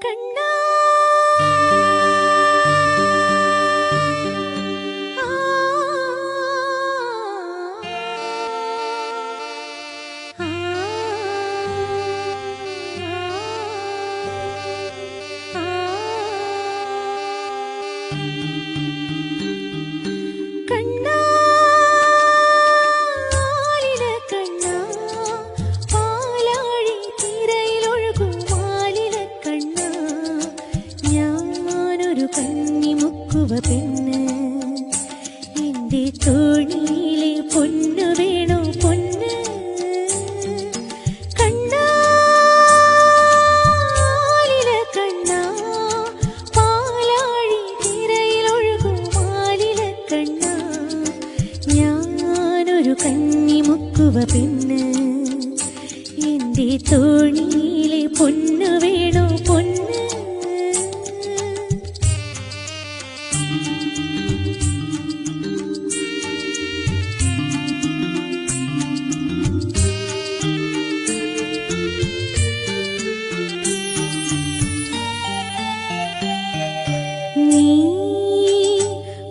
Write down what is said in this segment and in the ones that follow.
കണ്ണാ പെണ്ണ് എന്റെ തോണിയിലെ പൊന്നു വേണോ പൊന്ന് കണ്ണാലില കണ്ണാ പാലാഴി തിരയിലൊഴുകും മാലില കണ്ണാ ഞാനൊരു കന്നിമുക്കുവ പെണ്ണ് എന്റെ തോണിയിലെ പൊന്നു വേണോ പൊന്ന്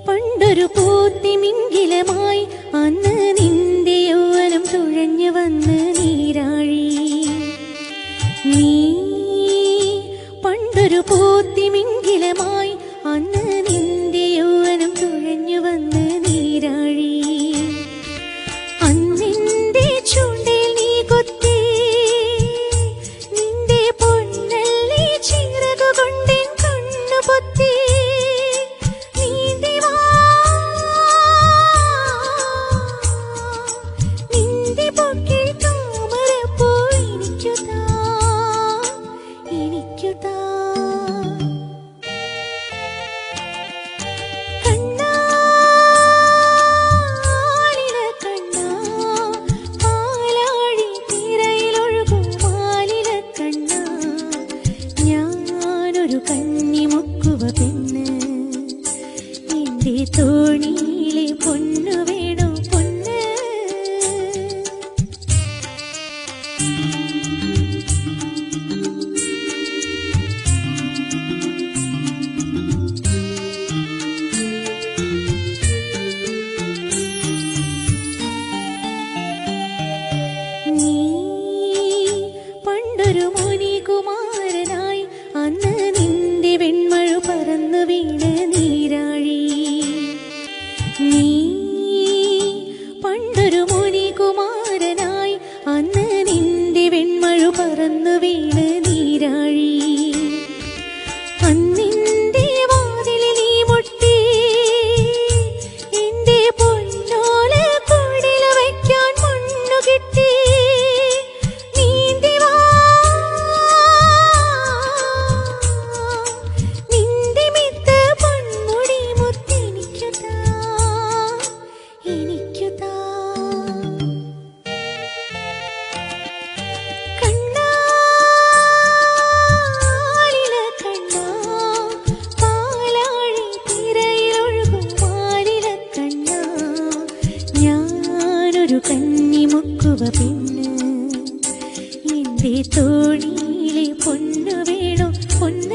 പണ്ടൊരു പൂത്തിമിംഗിലമായി അന്ന് നിന്റെ യൗവനം തുഴഞ്ഞു വന്ന് നീരാഴി നീ പണ്ടൊരു പൂത്തിമിംഗിലമായി അന്ന് നിന്റെ യൗവനം തുഴഞ്ഞു വന്ന് നീരാഴി അന്നിന്റെ ചൂണ്ടിൽ നീ കൊത്തി നിന്റെ പൊന്നല്ലി ചിറകുകൊണ്ടെൻ കണ്ണു പൊത്തി തോണിയിലെ പൊന്നു വേണോ പൊന്ന് നീ പണ്ടൊരു മുനികുമാരനായി അന്ന് നിന്റെ വെൺമഴ പറന്നു വീണ് നീരാഴി നീ പണ്ടൊരു മുനികുമാരനായി അന്ന് നിന്റെ വെൺമഴ പറന്നു വീണ് നീരാഴി അന്നിന്റെ വാതിലിൽ നീ മുട്ടി എന്റെ പൊന്നോല കുടില വയ്ക്കാൻ മണ്ണു കിട്ടി കന്നിമുക്കുവ പെണ്ണ് എന്റെ തോണിയിലെ പൊന്നു വേണോ പൊന്ന്